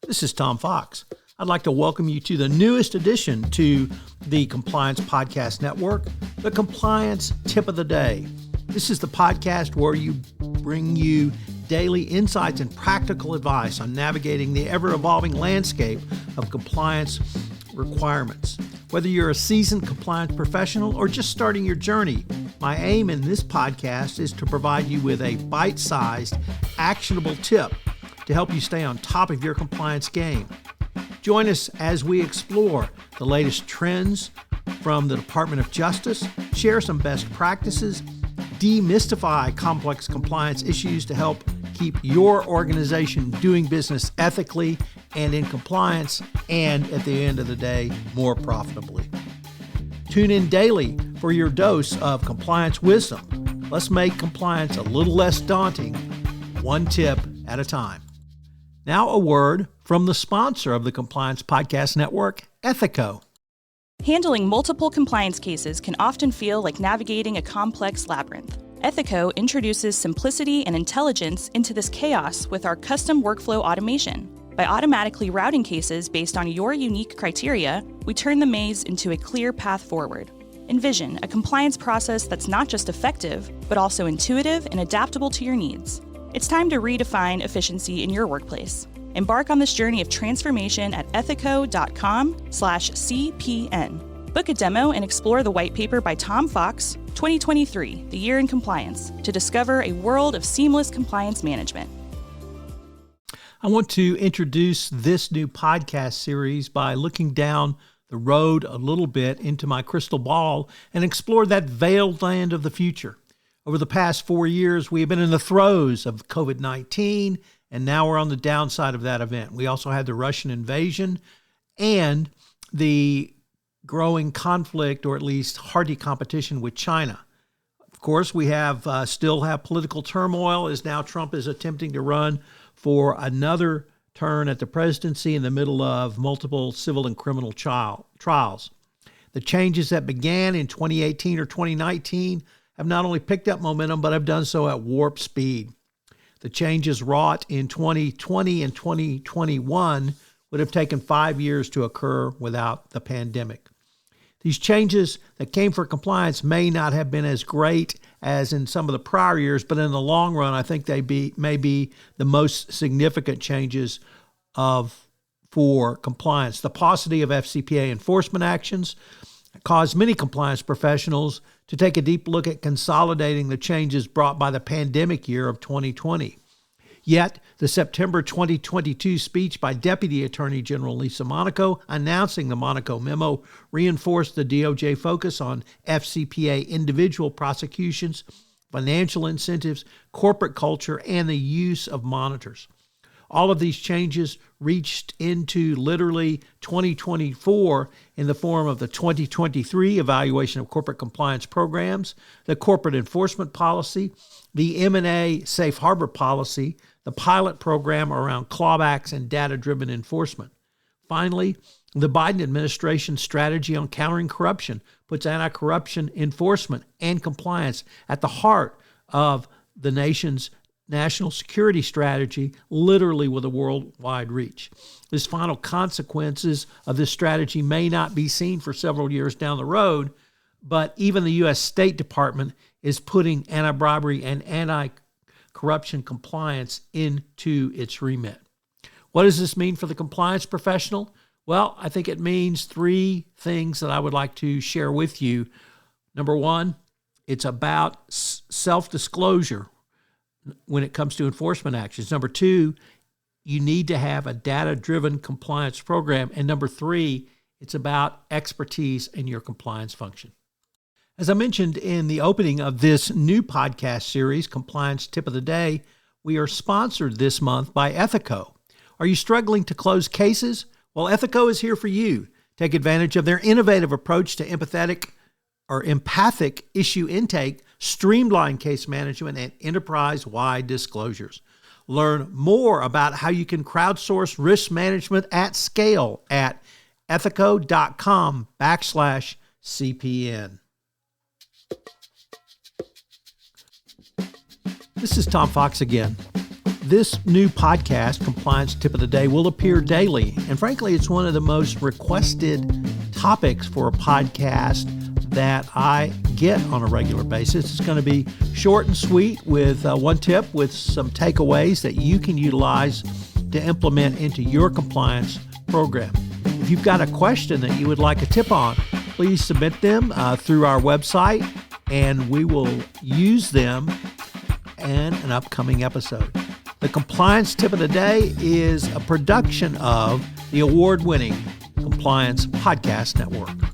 This is Tom Fox. I'd like to welcome you to the newest addition to the Compliance Podcast Network, the Compliance Tip of the Day. This is the podcast where we bring you daily insights and practical advice on navigating the ever-evolving landscape of compliance requirements. Whether you're a seasoned compliance professional or just starting your journey, my aim in this podcast is to provide you with a bite-sized, actionable tip to help you stay on top of your compliance game. Join us as we explore the latest trends from the Department of Justice, share some best practices, demystify complex compliance issues to help keep your organization doing business ethically and in compliance, and at the end of the day, more profitably. Tune in daily for your dose of compliance wisdom. Let's make compliance a little less daunting, one tip at a time. Now a word from the sponsor of the Compliance Podcast Network, Ethico. Handling multiple compliance cases can often feel like navigating a complex labyrinth. Ethico introduces simplicity and intelligence into this chaos with our custom workflow automation. By automatically routing cases based on your unique criteria, we turn the maze into a clear path forward. Envision a compliance process that's not just effective, but also intuitive and adaptable to your needs. It's time to redefine efficiency in your workplace. Embark on this journey of transformation at ethico.com/CPN. Book a demo and explore the white paper by Tom Fox, 2023, The Year in Compliance, to discover a world of seamless compliance management. I want to introduce this new podcast series by looking down the road a little bit into my crystal ball and explore that veiled land of the future. Over the past 4 years, we have been in the throes of COVID-19, and now we're on the downside of that event. We also had the Russian invasion and the growing conflict, or at least hearty competition with China. Of course, we still have political turmoil as now Trump is attempting to run for another turn at the presidency in the middle of multiple civil and criminal trials. The changes that began in 2018 or 2019 have not only picked up momentum, but have done so at warp speed. The changes wrought in 2020 and 2021 would have taken 5 years to occur without the pandemic. These changes that came for compliance may not have been as great as in some of the prior years, but in the long run, I think they may be the most significant changes for compliance. The paucity of FCPA enforcement actions caused many compliance professionals to take a deep look at consolidating the changes brought by the pandemic year of 2020. Yet, the September 2022 speech by Deputy Attorney General Lisa Monaco announcing the Monaco memo reinforced the DOJ focus on FCPA individual prosecutions, financial incentives, corporate culture, and the use of monitors. All of these changes reached into literally 2024 in the form of the 2023 evaluation of corporate compliance programs, the corporate enforcement policy, the M&A safe harbor policy, the pilot program around clawbacks and data-driven enforcement. Finally, the Biden administration's strategy on countering corruption puts anti-corruption enforcement and compliance at the heart of the nation's national security strategy, literally with a worldwide reach. This final consequences of this strategy may not be seen for several years down the road, but even the U.S. State Department is putting anti-bribery and anti-corruption compliance into its remit. What does this mean for the compliance professional? Well, I think it means three things that I would like to share with you. Number one, it's about self-disclosure when it comes to enforcement actions. Number two, you need to have a data-driven compliance program. And number three, it's about expertise in your compliance function. As I mentioned in the opening of this new podcast series, Compliance Tip of the Day, we are sponsored this month by Ethico. Are you struggling to close cases? Well, Ethico is here for you. Take advantage of their innovative approach to empathic issue intake, streamlined case management, and enterprise-wide disclosures. Learn more about how you can crowdsource risk management at scale at ethico.com/CPN. This is Tom Fox again. This new podcast, Compliance Tip of the Day, will appear daily. And frankly, it's one of the most requested topics for a podcast that I get on a regular basis. It's going to be short and sweet with one tip with some takeaways that you can utilize to implement into your compliance program. If you've got a question that you would like a tip on, please submit them through our website, and we will use them in an upcoming episode. The Compliance Tip of the Day is a production of the award-winning Compliance Podcast Network.